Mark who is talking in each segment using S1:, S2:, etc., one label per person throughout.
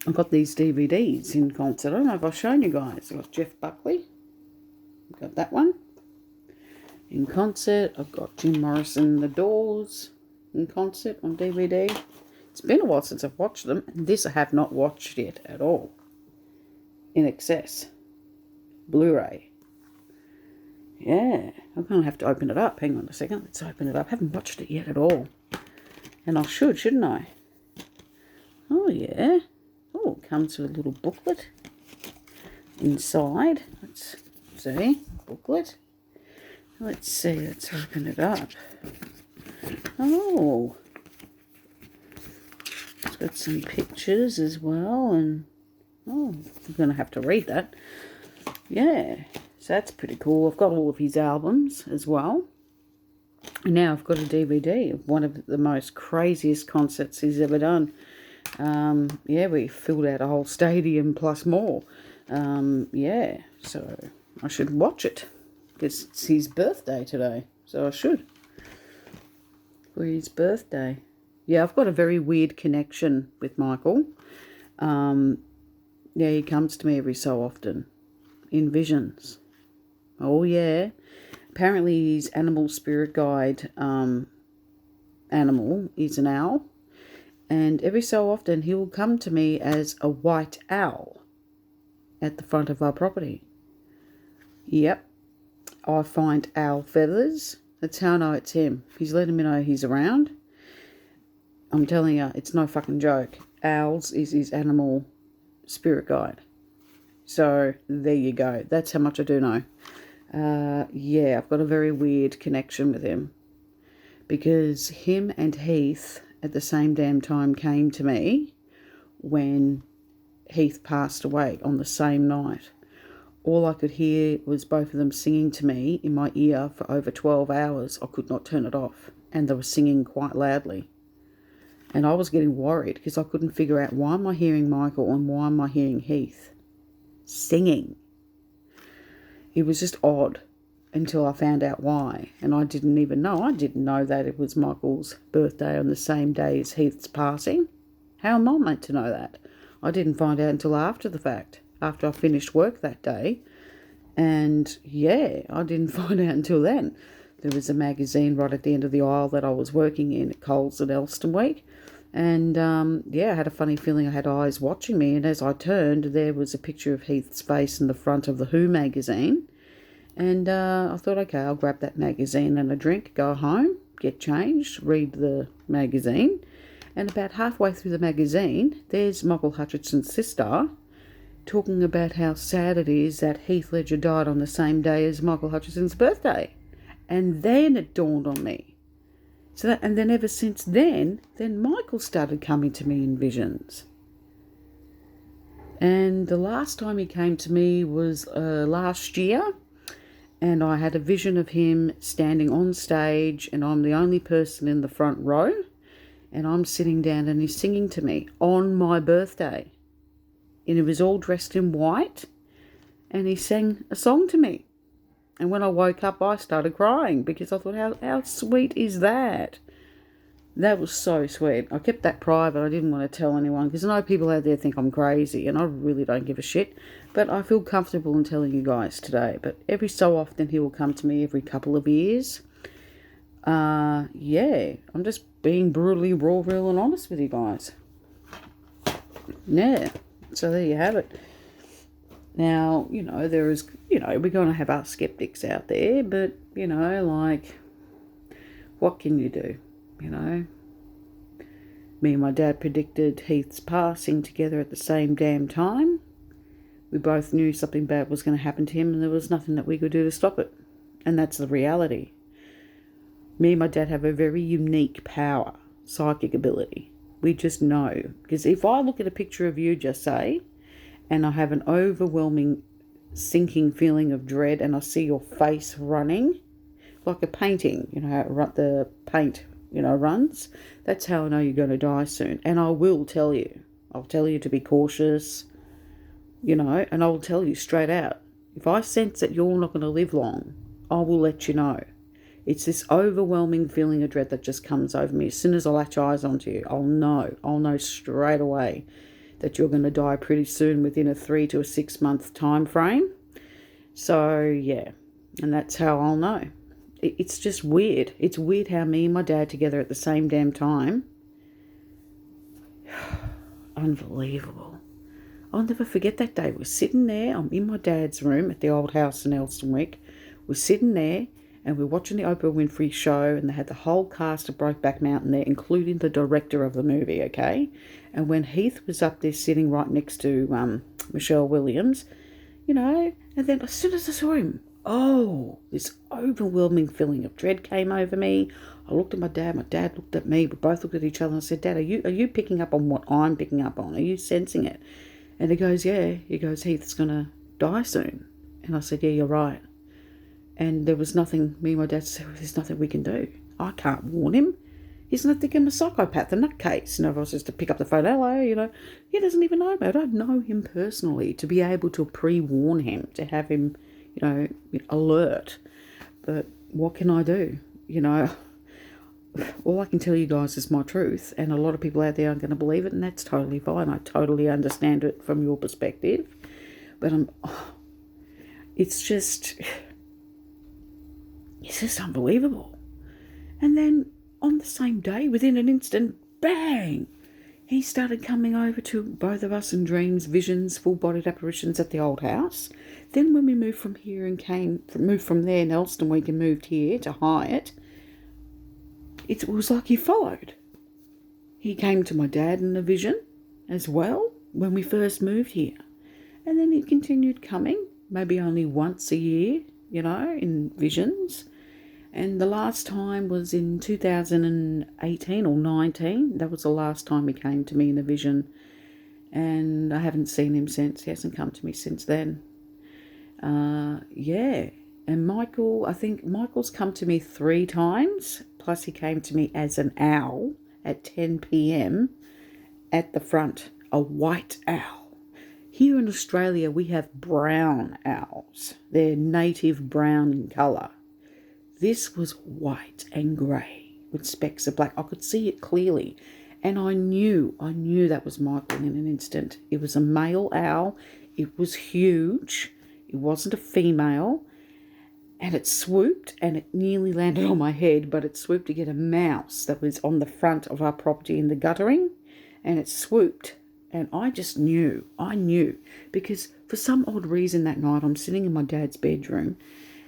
S1: I've got these DVDs in concert. I don't know if I've shown you guys. I've got Jeff Buckley. I've got that one in concert. I've got Jim Morrison, The Doors in concert on DVD. It's been a while since I've watched them, and this I have not watched yet at all. In excess. Blu-ray. Yeah, I'm going to have to open it up. Hang on a second. Let's open it up. I haven't watched it yet at all. And I should, shouldn't I? Oh, yeah. Oh, it comes with a little booklet inside. Let's see. Booklet. Let's see. Let's open it up. Oh. It's got some pictures as well. And, oh, I'm going to have to read that. Yeah. So that's pretty cool. I've got all of his albums as well. And now I've got a DVD of one of the most craziest concerts he's ever done. Yeah, we filled out a whole stadium plus more. Yeah, so I should watch it. Because it's his birthday today, so I should. For his birthday. Yeah, I've got a very weird connection with Michael. Yeah, he comes to me every so often. In visions. Oh, yeah. Apparently his animal spirit guide animal is an owl. And every so often he will come to me as a white owl at the front of our property. Yep. I find owl feathers. That's how I know it's him. He's letting me know he's around. I'm telling you, it's no fucking joke. Owls is his animal spirit guide. So there you go. That's how much I do know. Yeah, I've got a very weird connection with him. Because him and Heath at the same damn time came to me when Heath passed away on the same night. All I could hear was both of them singing to me in my ear for over 12 hours. I could not turn it off. And they were singing quite loudly. And I was getting worried because I couldn't figure out why am I hearing Michael and why am I hearing Heath singing. It was just odd until I found out why. And I didn't even know. I didn't know that it was Michael's birthday on the same day as Heath's passing. How am I meant to know that? I didn't find out until after the fact. After I finished work that day. And yeah, I didn't find out until then. There was a magazine right at the end of the aisle that I was working in at Coles and Elston Week. And yeah, I had a funny feeling I had eyes watching me. And as I turned, there was a picture of Heath's face in the front of the Who magazine. And I thought, okay, I'll grab that magazine and a drink, go home, get changed, read the magazine. And about halfway through the magazine, there's Michael Hutchinson's sister talking about how sad it is that Heath Ledger died on the same day as Michael Hutchinson's birthday. And then it dawned on me. And then ever since then Michael started coming to me in visions. And the last time he came to me was last year. And I had a vision of him standing on stage and I'm the only person in the front row. And I'm sitting down and he's singing to me on my birthday. And he was all dressed in white and he sang a song to me. And when I woke up, I started crying because I thought, how sweet is that? That was so sweet. I kept that private. I didn't want to tell anyone because I know people out there think I'm crazy and I really don't give a shit. But I feel comfortable in telling you guys today. But every so often he will come to me every couple of years. Yeah, I'm just being brutally raw, real and honest with you guys. Yeah, so there you have it. Now, there is, we're going to have our skeptics out there, but, like, what can you do, Me and my dad predicted Heath's passing together at the same damn time. We both knew something bad was going to happen to him and there was nothing that we could do to stop it. And that's the reality. Me and my dad have a very unique power, psychic ability. We just know. Because if I look at a picture of you, just say, and I have an overwhelming sinking feeling of dread and I see your face running like a painting, how the paint, runs. That's how I know you're going to die soon. And I will tell you. I'll tell you to be cautious, and I will tell you straight out. If I sense that you're not going to live long, I will let you know. It's this overwhelming feeling of dread that just comes over me. As soon as I latch eyes onto you, I'll know. I'll know straight away that you're going to die pretty soon within a 3 to 6 month time frame. So, yeah, and that's how I'll know. It's just weird. It's weird how me and my dad together at the same damn time. Unbelievable. I'll never forget that day. We're sitting there. I'm in my dad's room at the old house in Elsternwick. We're sitting there and we're watching the Oprah Winfrey show, and they had the whole cast of Brokeback Mountain there, including the director of the movie, okay? And when Heath was up there sitting right next to Michelle Williams, you know, and then as soon as I saw him, this overwhelming feeling of dread came over me. I looked at my dad looked at me, we both looked at each other and I said, Dad, are you picking up on what I'm picking up on? Are you sensing it? And he goes, yeah. He goes, Heath's going to die soon. And I said, yeah, you're right. And there was nothing, me and my dad said, there's nothing we can do. I can't warn him. He's not thinking I'm a psychopath, a nutcase. You know, if I was just to pick up the phone, hello, you know, he doesn't even know me. I don't know him personally. To be able to pre-warn him, to have him, you know, alert. But what can I do? You know, all I can tell you guys is my truth, and a lot of people out there aren't going to believe it, and that's totally fine. I totally understand it from your perspective. But it's just unbelievable. And then on the same day, within an instant, bang, he started coming over to both of us in dreams, visions, full-bodied apparitions at the old house. Then when we moved from here and moved from there in Elsternwick and moved here to Hyatt, it was like he followed. He came to my dad in a vision as well when we first moved here. And then he continued coming, maybe only once a year, you know, in visions. And the last time was in 2018 or 19. That was the last time he came to me in a vision. And I haven't seen him since. He hasn't come to me since then. Yeah. And Michael, I think Michael's come to me 3 times. Plus he came to me as an owl at 10 p.m. at the front. A white owl. Here in Australia, we have brown owls. They're native brown in colour. This was white and grey with specks of black. I could see it clearly. And I knew that was Michael in an instant. It was a male owl. It was huge. It wasn't a female. And it swooped and it nearly landed on my head, but it swooped to get a mouse that was on the front of our property in the guttering. And it swooped. And I just knew. I knew. Because for some odd reason that night, I'm sitting in my dad's bedroom.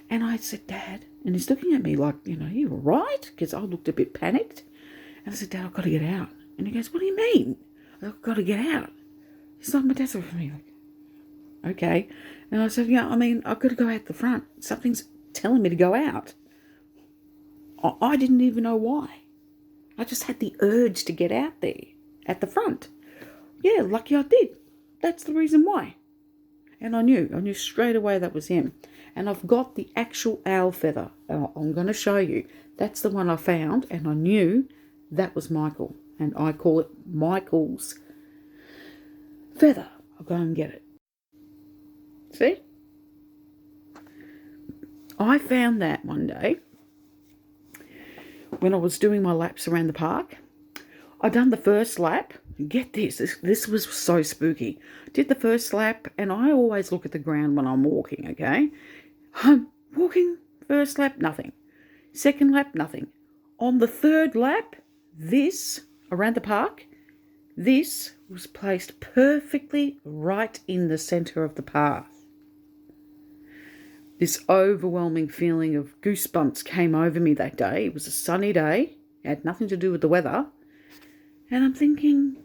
S1: And I said, Dad, and he's looking at me like, you know, you all right? Because I looked a bit panicked. And I said, Dad, I've got to get out. And he goes, what do you mean? I've got to get out. It's like my dad's looking at me like, okay. And I said, yeah, I mean, I've got to go out the front. Something's telling me to go out. I didn't even know why. I just had the urge to get out there at the front. Yeah, lucky I did. That's the reason why. And I knew straight away that was him. And I've got the actual owl feather. I'm going to show you. That's the one I found, and I knew that was Michael. And I call it Michael's feather. I'll go and get it. See? I found that one day when I was doing my laps around the park. I done the first lap. Get this was so spooky. Did the first lap, and I always look at the ground when I'm walking, okay? I'm walking, first lap, nothing. Second lap, nothing. On the third lap, this, around the park, this was placed perfectly right in the centre of the path. This overwhelming feeling of goosebumps came over me that day. It was a sunny day. It had nothing to do with the weather. And I'm thinking,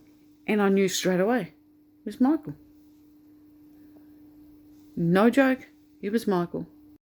S1: and I knew straight away, it was Michael. No joke, it was Michael.